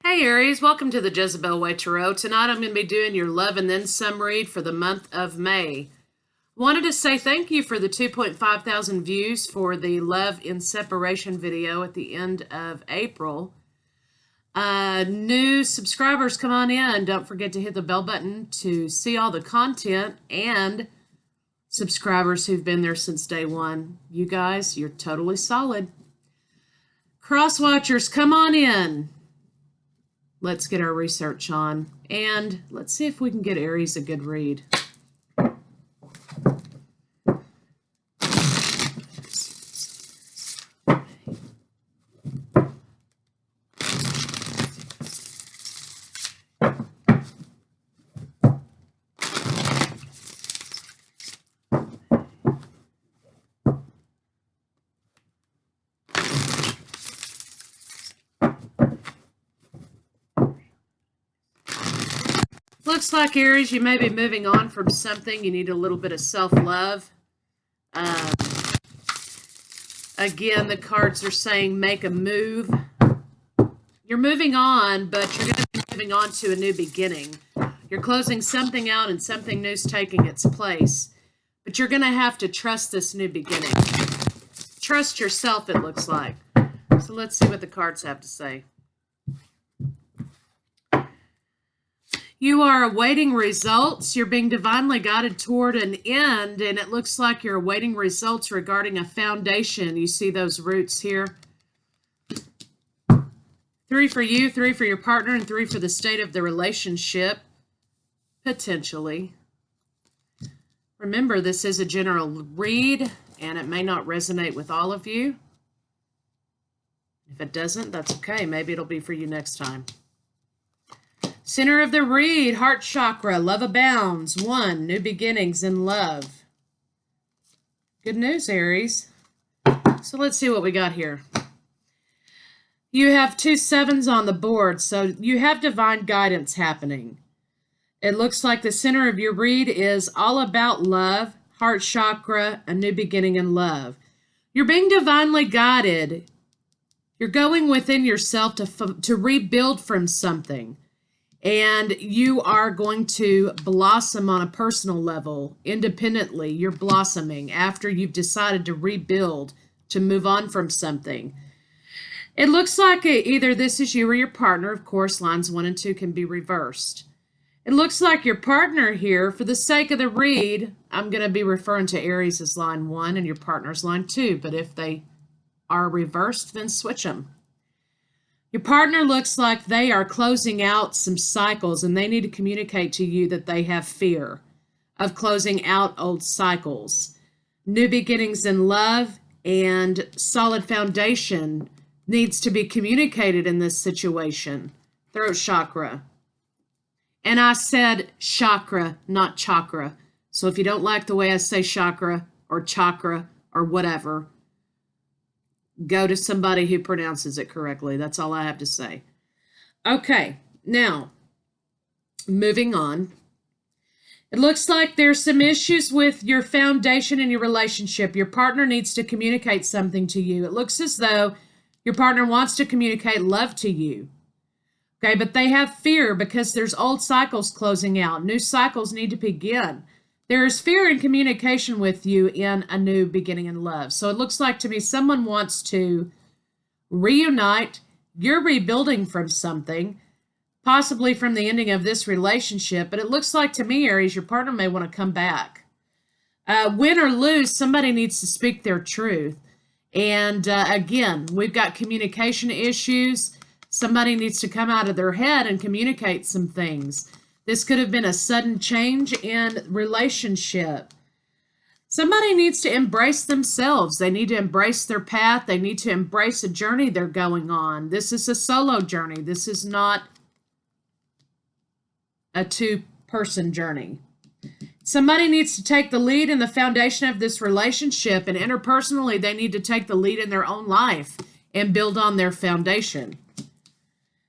Hey Aries, welcome to the Jezebel Way Tarot. Tonight I'm going to be doing your love and then some read for the month of May. Wanted to say thank you for the 2.5 thousand views for the Love in Separation video at the end of April. New subscribers, come on in. Don't forget to hit the bell button to see all the content, and subscribers who've been there since day one. You guys, you're totally solid. Cross watchers, come on in. Let's get our research on, and let's see if we can get Aries a good read. Looks like, Aries, you may be moving on from something. You need a little bit of self-love. Again, the cards are saying make a move. You're moving on, but you're going to be moving on to a new beginning. You're closing something out and something new's taking its place. But you're going to have to trust this new beginning. Trust yourself, it looks like. So let's see what the cards have to say. You are awaiting results. You're being divinely guided toward an end, and it looks like you're awaiting results regarding a foundation. You see those roots here? 3 for you, 3 for your partner, and 3 for the state of the relationship, potentially. Remember, this is a general read, and it may not resonate with all of you. If it doesn't, that's okay. Maybe it'll be for you next time. Center of the read, heart chakra, love abounds. 1, new beginnings in love. Good news, Aries. So let's see what we got here. You have 2 sevens on the board, so you have divine guidance happening. It looks like the center of your read is all about love, heart chakra, a new beginning in love. You're being divinely guided. You're going within yourself to rebuild from something. And you are going to blossom on a personal level, independently. You're blossoming after you've decided to rebuild, to move on from something. It looks like either this is you or your partner. Of course, lines 1 and 2 can be reversed. It looks like your partner here, for the sake of the read, I'm going to be referring to Aries as line 1 and your partner's line 2. But if they are reversed, then switch them. Your partner looks like they are closing out some cycles, and they need to communicate to you that they have fear of closing out old cycles. New beginnings in love and solid foundation needs to be communicated in this situation. Throat chakra. And I said chakra, not chakra. So if you don't like the way I say chakra or whatever, go to somebody who pronounces it correctly. That's all I have to say. Okay, now, moving on. It looks like there's some issues with your foundation in your relationship. Your partner needs to communicate something to you. It looks as though your partner wants to communicate love to you. Okay, but they have fear because there's old cycles closing out. New cycles need to begin. There is fear in communication with you in a new beginning in love. So it looks like to me someone wants to reunite. You're rebuilding from something, possibly from the ending of this relationship. But it looks like to me, Aries, your partner may want to come back. Win or lose, somebody needs to speak their truth. And again, we've got communication issues. Somebody needs to come out of their head and communicate some things. This could have been a sudden change in relationship. Somebody needs to embrace themselves. They need to embrace their path. They need to embrace a journey they're going on. This is a solo journey. This is not a 2-person journey. Somebody needs to take the lead in the foundation of this relationship, and interpersonally, they need to take the lead in their own life and build on their foundation.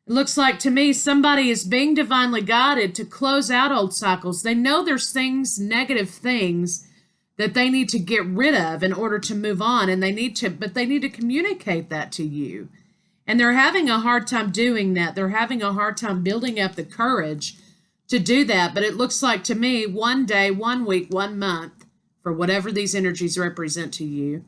It looks like to me somebody is being divinely guided to close out old cycles. They know there's things, negative things, that they need to get rid of in order to move on, and they need to communicate that to you. And they're having a hard time doing that. They're having a hard time building up the courage to do that. But it looks like to me, one day, 1 week, 1 month, for whatever these energies represent to you,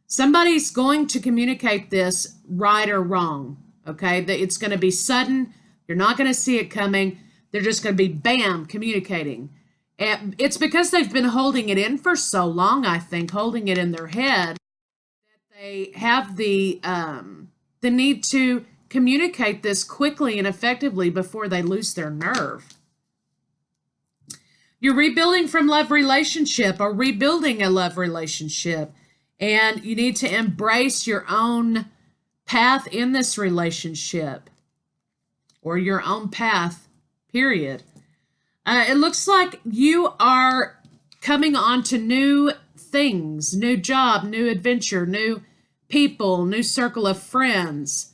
somebody's going to communicate this right or wrong. Okay, it's going to be sudden. You're not going to see it coming. They're just going to be bam, communicating. And it's because they've been holding it in for so long, I think, holding it in their head, that they have the need to communicate this quickly and effectively before they lose their nerve. You're rebuilding from love relationship or rebuilding a love relationship, and you need to embrace your own path in this relationship or your own path, period. It looks like you are coming on to new things, new job, new adventure, new people, new circle of friends,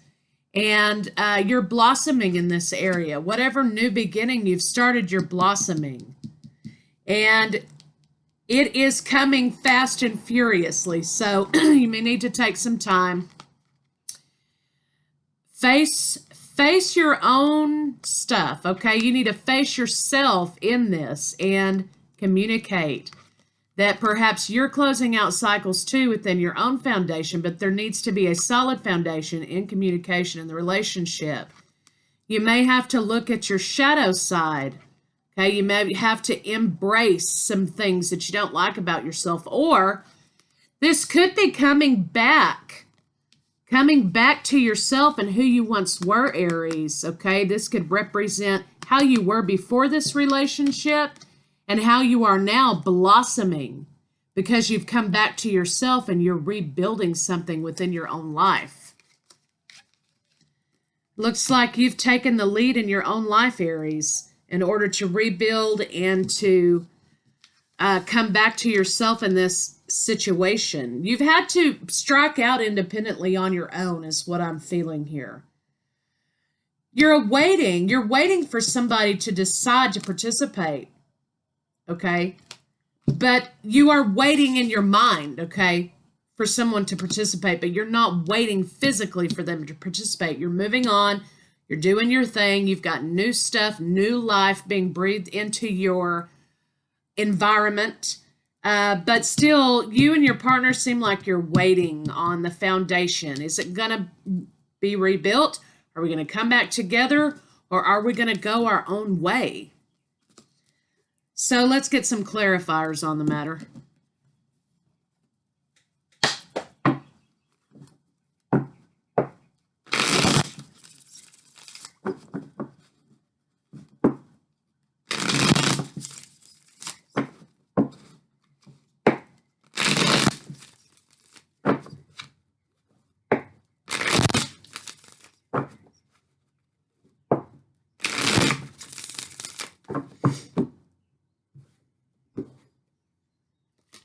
and you're blossoming in this area. Whatever new beginning you've started, you're blossoming. And it is coming fast and furiously, so you may need to take some time. Face your own stuff, okay? You need to face yourself in this and communicate that perhaps you're closing out cycles too within your own foundation, but there needs to be a solid foundation in communication in the relationship. You may have to look at your shadow side, okay? You may have to embrace some things that you don't like about yourself, or this could be coming back to yourself and who you once were, Aries, okay? This could represent how you were before this relationship and how you are now blossoming because you've come back to yourself and you're rebuilding something within your own life. Looks like you've taken the lead in your own life, Aries, in order to rebuild and to come back to yourself in this situation. You've had to strike out independently on your own is what I'm feeling here. You're waiting for somebody to decide to participate, okay? But you are waiting in your mind, okay, for someone to participate, but you're not waiting physically for them to participate. You're moving on, you're doing your thing, you've got new stuff, new life being breathed into your environment. But still, you and your partner seem like you're waiting on the foundation. Is it going to be rebuilt? Are we going to come back together? Or are we going to go our own way? So let's get some clarifiers on the matter.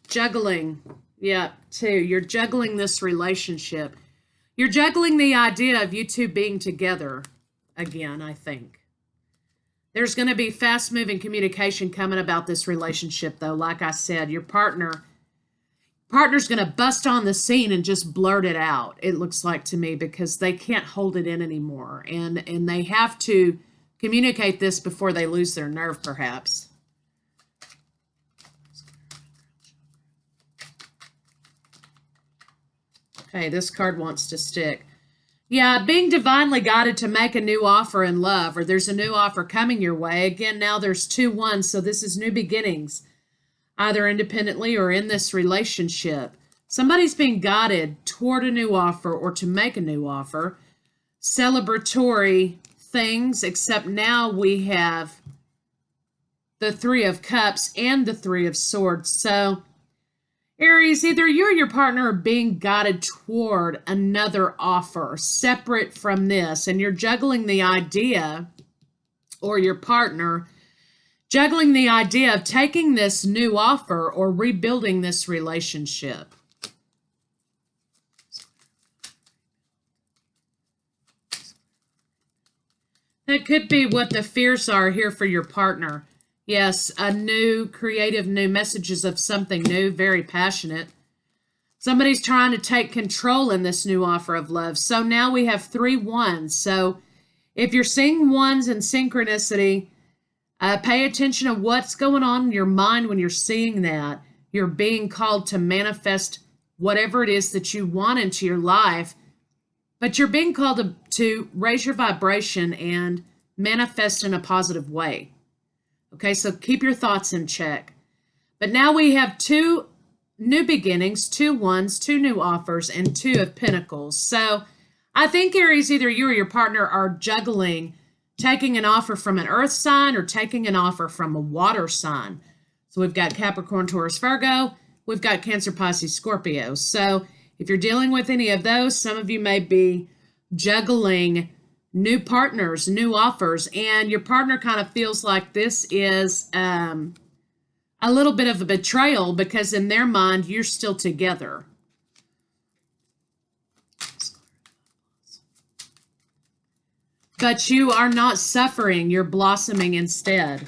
Juggling. Yeah, too. You're juggling this relationship. You're juggling the idea of you two being together again, I think. There's going to be fast-moving communication coming about this relationship, though. Like I said, your partner's going to bust on the scene and just blurt it out, it looks like to me, because they can't hold it in anymore. And they have to communicate this before they lose their nerve, perhaps. Okay, this card wants to stick. Yeah, being divinely guided to make a new offer in love, or there's a new offer coming your way. Again, now there's 2-1, so this is new beginnings, either independently or in this relationship. Somebody's being guided toward a new offer or to make a new offer. Celebratory things, except now we have the 3 of Cups and the 3 of Swords. So Aries, either you or your partner are being guided toward another offer separate from this, and you're juggling the idea, or your partner juggling the idea of taking this new offer or rebuilding this relationship. That could be what the fears are here for your partner. Yes, a new, creative, new messages of something new, very passionate. Somebody's trying to take control in this new offer of love. So now we have 3 wands. So if you're seeing wands in synchronicity, pay attention to what's going on in your mind when you're seeing that. You're being called to manifest whatever it is that you want into your life, but you're being called to raise your vibration and manifest in a positive way. Okay, so keep your thoughts in check. But now we have 2 new beginnings, 2 wands, 2 new offers, and 2 of pentacles. So I think, Aries, either you or your partner are juggling taking an offer from an earth sign or taking an offer from a water sign. So we've got Capricorn, Taurus, Virgo. We've got Cancer, Pisces, Scorpio. So if you're dealing with any of those, some of you may be juggling new partners, new offers, and your partner kind of feels like this is a little bit of a betrayal because in their mind, you're still together. But you are not suffering, you're blossoming instead.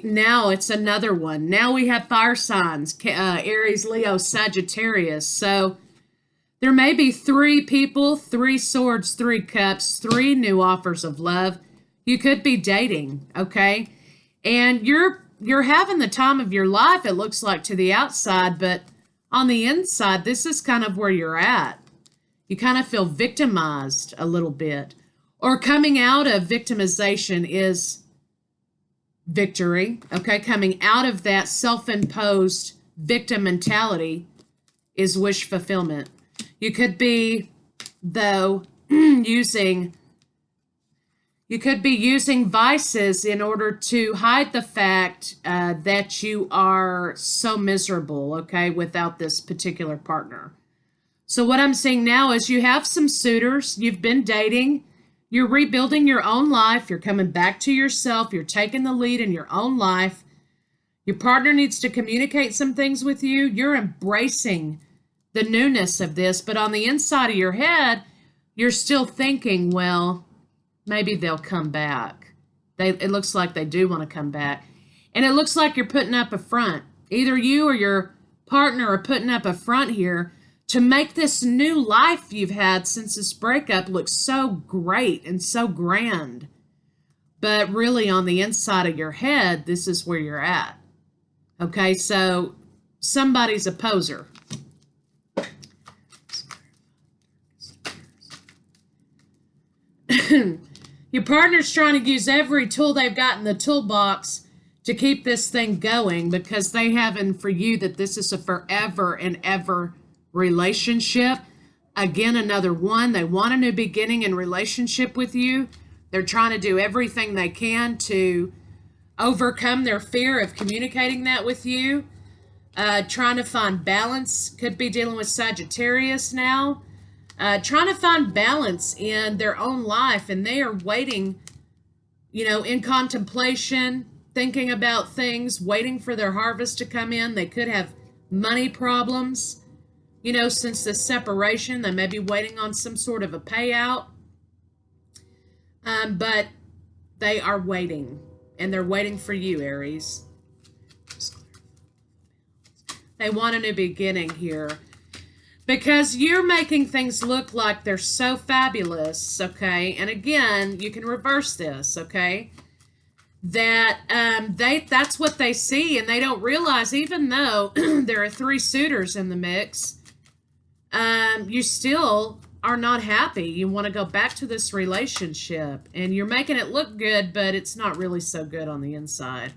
Now it's another one. Now we have fire signs, Aries, Leo, Sagittarius. So there may be 3 people, 3 swords, 3 cups, 3 new offers of love. You could be dating, okay? And you're having the time of your life, it looks like, to the outside, but on the inside, this is kind of where you're at. You kind of feel victimized a little bit. Or coming out of victimization is victory, okay? Coming out of that self-imposed victim mentality is wish fulfillment. You could be, though, using vices in order to hide the fact that you are so miserable, okay, without this particular partner. So what I'm seeing now is you have some suitors, you've been dating, you're rebuilding your own life. You're coming back to yourself. You're taking the lead in your own life. Your partner needs to communicate some things with you. You're embracing the newness of this. But on the inside of your head, you're still thinking, well, maybe they'll come back. It looks like they do want to come back. And it looks like you're putting up a front. Either you or your partner are putting up a front here to make this new life you've had since this breakup look so great and so grand. But really on the inside of your head, this is where you're at. Okay, so somebody's a poser. Your partner's trying to use every tool they've got in the toolbox to keep this thing going because they have in for you that this is a forever and ever relationship. Again, another one. They want a new beginning in relationship with you. They're trying to do everything they can to overcome their fear of communicating that with you. Trying to find balance. Could be dealing with Sagittarius now. Trying to find balance in their own life, and they are waiting, in contemplation, thinking about things, waiting for their harvest to come in. They could have money problems. Since the separation, they may be waiting on some sort of a payout. But they are waiting, and they're waiting for you, Aries. They want a new beginning here because you're making things look like they're so fabulous, okay? And again, you can reverse this, okay? That that's what they see, and they don't realize, even though there are 3 suitors in the mix, you still are not happy. You want to go back to this relationship, and you're making it look good, but it's not really so good on the inside.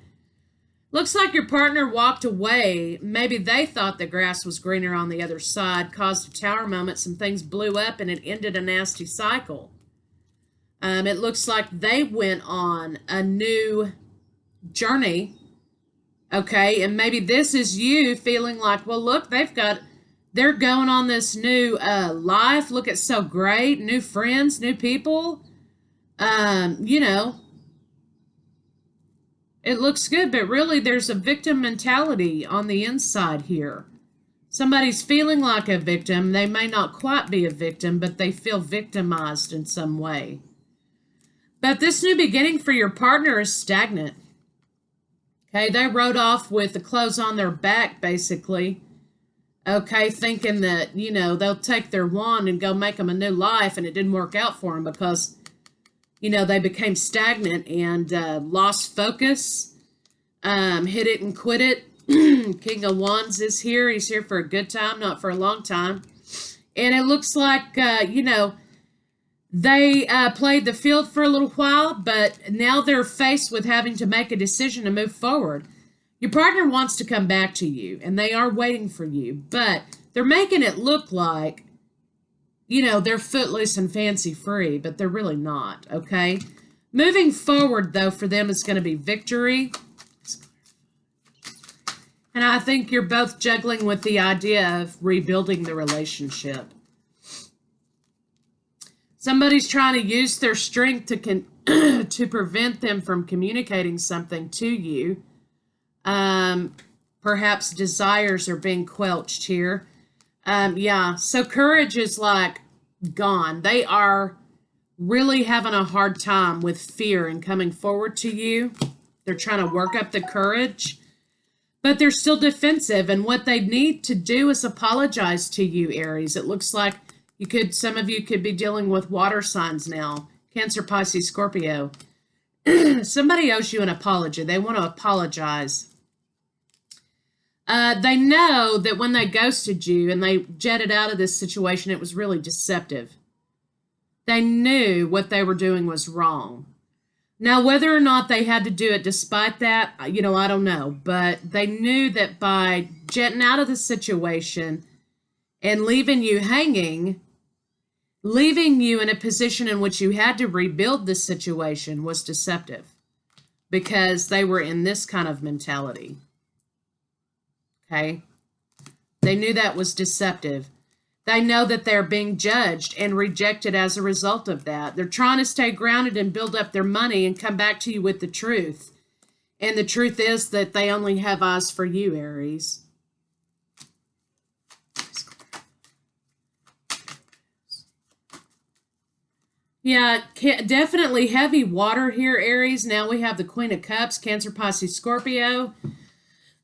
Looks like your partner walked away. Maybe they thought the grass was greener on the other side, caused a tower moment, some things blew up, and it ended a nasty cycle. It looks like they went on a new journey, okay? And maybe this is you feeling like, well, look, they're going on this new life. Look, it's so great. New friends, new people. It looks good, but really there's a victim mentality on the inside here. Somebody's feeling like a victim. They may not quite be a victim, but they feel victimized in some way. But this new beginning for your partner is stagnant. Okay, they rode off with the clothes on their back, basically. Okay, thinking that, you know, they'll take their wand and go make them a new life, and it didn't work out for them because, you know, they became stagnant and lost focus, hit it and quit it. King of Wands is here. He's here for a good time, not for a long time. And it looks like, you know, they played the field for a little while, but now they're faced with having to make a decision to move forward. Your partner wants to come back to you, and they are waiting for you, but they're making it look like, you know, they're footloose and fancy free, but they're really not, okay? Moving forward, though, for them is going to be victory. And I think you're both juggling with the idea of rebuilding the relationship. Somebody's trying to use their strength to to prevent them from communicating something to you. Perhaps desires are being quelched here. Yeah, so courage is like gone. They are really having a hard time with fear and coming forward to you. They're trying to work up the courage, but they're still defensive. And what they need to do is apologize to you, Aries. It looks like some of you could be dealing with water signs now. Cancer, Pisces, Scorpio. Somebody owes you an apology. They want to apologize. They know that when they ghosted you and they jetted out of this situation, it was really deceptive. They knew what they were doing was wrong. Now, whether or not they had to do it despite that, you know, I don't know. But they knew that by jetting out of the situation and leaving you hanging, leaving you in a position in which you had to rebuild the situation was deceptive because they were in this kind of mentality. Okay? They knew that was deceptive. They know that they're being judged and rejected as a result of that. They're trying to stay grounded and build up their money and come back to you with the truth. And the truth is that they only have eyes for you, Aries. Yeah, definitely heavy water here, Aries. Now we have the Queen of Cups, Cancer, Pisces, Scorpio.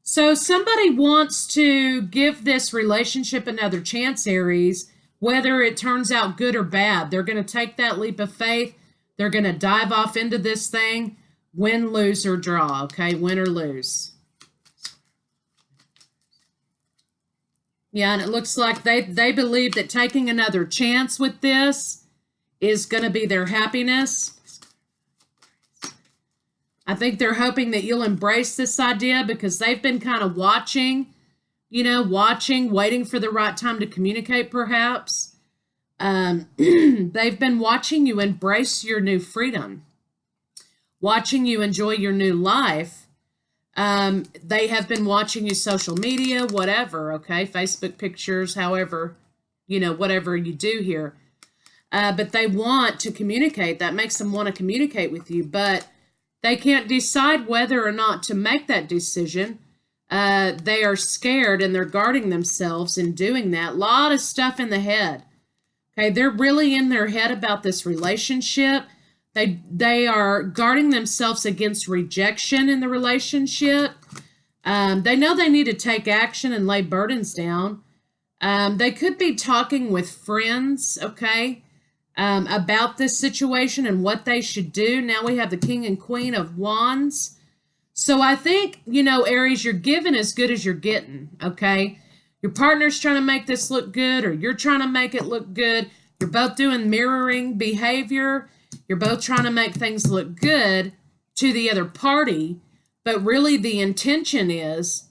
So somebody wants to give this relationship another chance, Aries, whether it turns out good or bad. They're going to take that leap of faith. They're going to dive off into this thing, win, lose, or draw, okay? Win or lose. Yeah, and it looks like they believe that taking another chance with this is going to be their happiness. I think they're hoping that you'll embrace this idea because they've been kind of watching, you know, waiting for the right time to communicate, perhaps. They've been watching you embrace your new freedom, watching you enjoy your new life. They have been watching you social media, whatever, okay, Facebook pictures, however, you know, whatever you do here. But they want to communicate. That makes them want to communicate with you, but they can't decide whether or not to make that decision. They are scared and they're guarding themselves in doing that. A lot of stuff in the head. Okay, they're really in their head about this relationship. They are guarding themselves against rejection in the relationship. They know they need to take action and lay burdens down. They could be talking with friends, okay, about this situation and what they should do. Now we have the King and Queen of Wands. So I think, you know, Aries, you're giving as good as you're getting, okay? Your partner's trying to make this look good, or you're trying to make it look good. You're both doing mirroring behavior. You're both trying to make things look good to the other party, but really the intention is,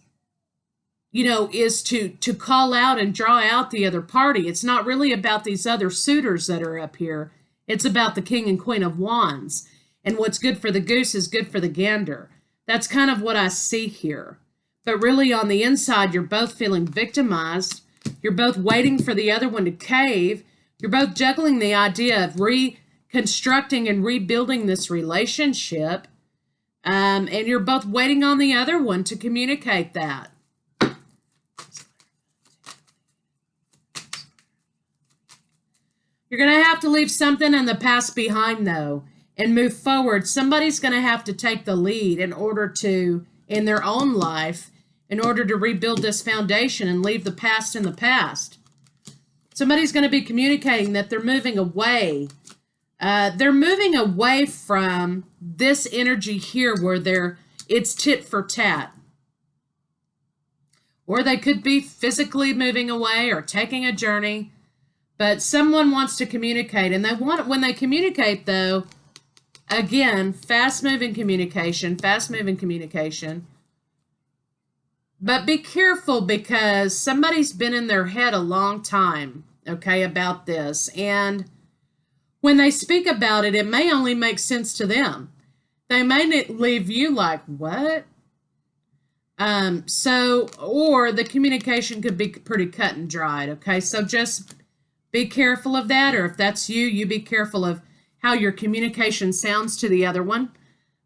you know, is to call out and draw out the other party. It's not really about these other suitors that are up here. It's about the King and Queen of Wands. And what's good for the goose is good for the gander. That's kind of what I see here. But really on the inside, you're both feeling victimized. You're both waiting for the other one to cave. You're both juggling the idea of reconstructing and rebuilding this relationship. And you're both waiting on the other one to communicate that. You're going to have to leave something in the past behind, though, and move forward. Somebody's going to have to take the lead in order to, in their own life, in order to rebuild this foundation and leave the past in the past. Somebody's going to be communicating that they're moving away. They're moving away from this energy here where it's tit for tat. Or they could be physically moving away or taking a journey. But someone wants to communicate. And when they communicate, though, again, fast-moving communication. But be careful because somebody's been in their head a long time, okay, about this. And when they speak about it, it may only make sense to them. They may leave you like, what? Or the communication could be pretty cut and dried, okay? So just be careful of that, or if that's you, you be careful of how your communication sounds to the other one,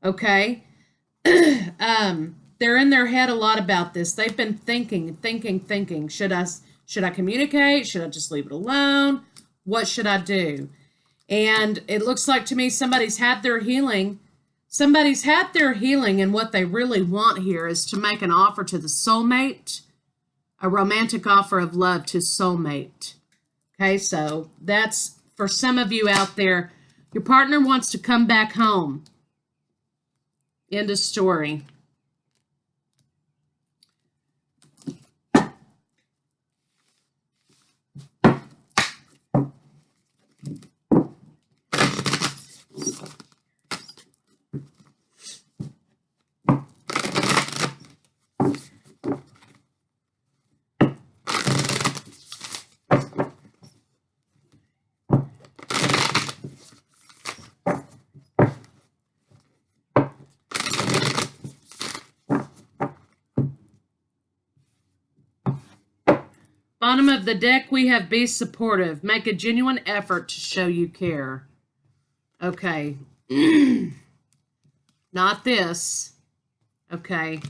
okay? They're in their head a lot about this. They've been thinking. Should I communicate? Should I just leave it alone? What should I do? And it looks like to me somebody's had their healing. Somebody's had their healing, and what they really want here is to make an offer to the soulmate, a romantic offer of love to soulmate. Okay, so that's for some of you out there. Your partner wants to come back home. End of story. Bottom of the deck, we have be supportive. Make a genuine effort to show you care. Okay. Not this. Okay.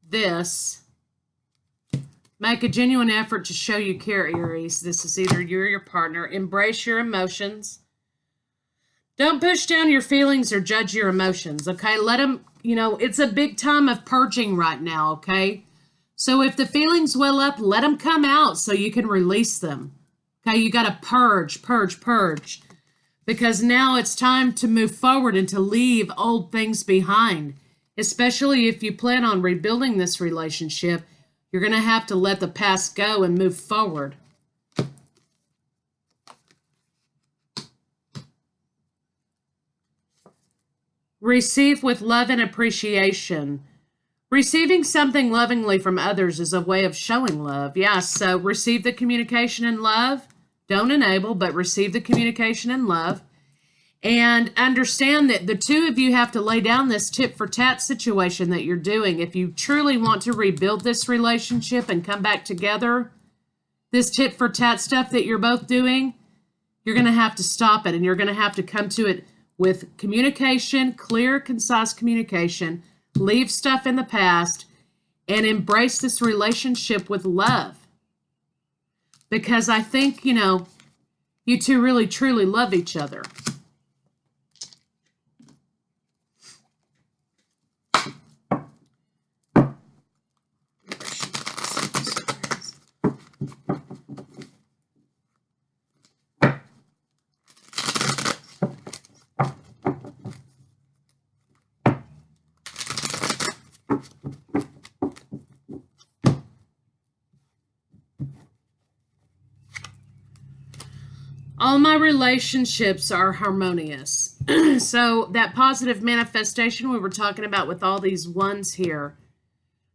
This. Make a genuine effort to show you care, Aries. This is either you or your partner. Embrace your emotions. Don't push down your feelings or judge your emotions, okay? Let them, it's a big time of purging right now, okay? So if the feelings well up, let them come out so you can release them. Okay, you got to purge. Because now it's time to move forward and to leave old things behind. Especially if you plan on rebuilding this relationship, you're going to have to let the past go and move forward. Receive with love and appreciation. Receiving something lovingly from others is a way of showing love. Yeah, so receive the communication in love. Don't enable, but receive the communication in love. And understand that the two of you have to lay down this tit-for-tat situation that you're doing. If you truly want to rebuild this relationship and come back together, this tit-for-tat stuff that you're both doing, you're going to have to stop it. And you're going to have to come to it with communication, clear, concise communication. Leave stuff in the past and embrace this relationship with love. Because I think, you two really, truly love each other. All my relationships are harmonious. So that positive manifestation we were talking about with all these ones here,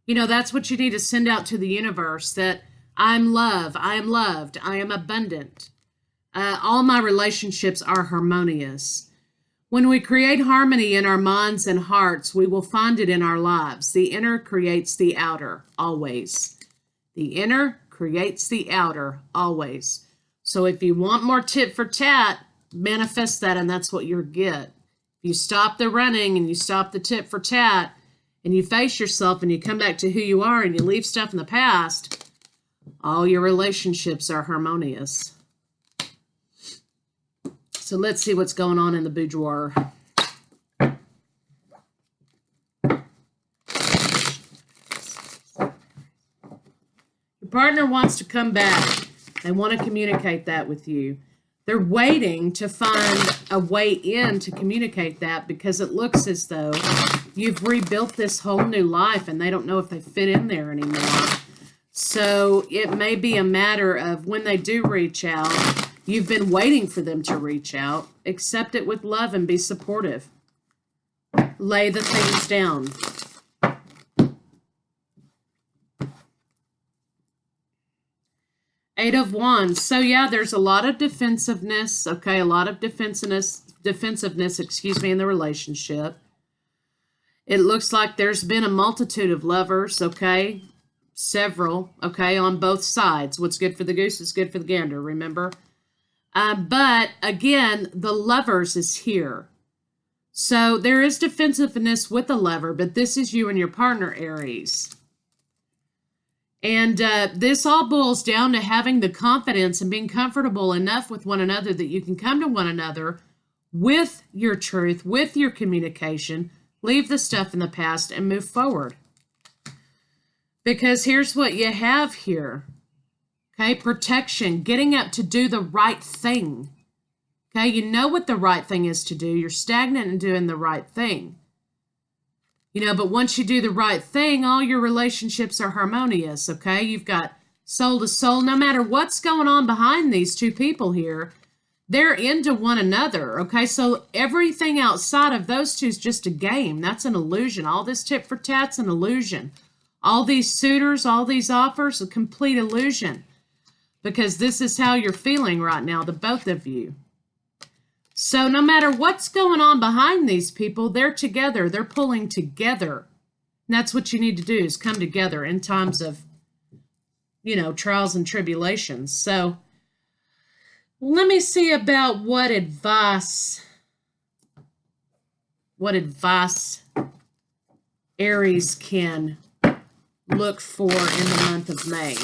that's what you need to send out to the universe, that I'm love, I am loved, I am abundant. All my relationships are harmonious. When we create harmony in our minds and hearts, we will find it in our lives. The inner creates the outer, always. The inner creates the outer, always. So if you want more tit for tat, manifest that, and that's what you'll get. If you stop the running and you stop the tit for tat and you face yourself and you come back to who you are and you leave stuff in the past, all your relationships are harmonious. So let's see what's going on in the boudoir. partner wants to come back. They want to communicate that with you. They're waiting to find a way in to communicate that because it looks as though you've rebuilt this whole new life and they don't know if they fit in there anymore. So it may be a matter of when they do reach out, you've been waiting for them to reach out. Accept it with love and be supportive. Lay the things down. Eight of Wands. So yeah, there's a lot of defensiveness, okay, a lot of defensiveness, in the relationship. It looks like there's been a multitude of lovers, okay, several, okay, on both sides. What's good for the goose is good for the gander, remember? But again, the lovers is here. So there is defensiveness with the lover, but this is you and your partner, Aries. And this all boils down to having the confidence and being comfortable enough with one another that you can come to one another with your truth, with your communication, leave the stuff in the past and move forward. Because here's what you have here. Okay, protection, getting up to do the right thing. Okay, you know what the right thing is to do. You're stagnant in doing the right thing. You know, but once you do the right thing, all your relationships are harmonious, okay? You've got soul to soul. No matter what's going on behind these two people here, they're into one another, okay? So everything outside of those two is just a game. That's an illusion. All this tit for tat's an illusion. All these suitors, all these offers, a complete illusion. Because this is how you're feeling right now, the both of you. So no matter what's going on behind these people, they're together. They're pulling together. And that's what you need to do, is come together in times of, you know, trials and tribulations. So let me see about what advice Aries can look for in the month of May.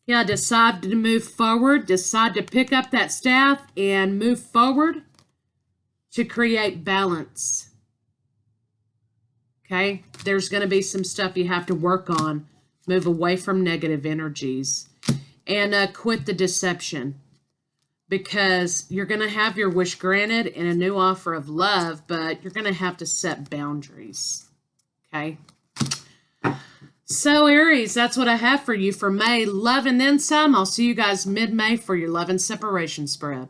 Yeah, decide to move forward. Decide to pick up that staff and move forward to create balance. Okay? There's going to be some stuff you have to work on. Move away from negative energies. And quit the deception. Because you're going to have your wish granted in a new offer of love, but you're going to have to set boundaries. Okay? So, Aries, that's what I have for you for May. Love and then some. I'll see you guys mid-May for your love and separation spread.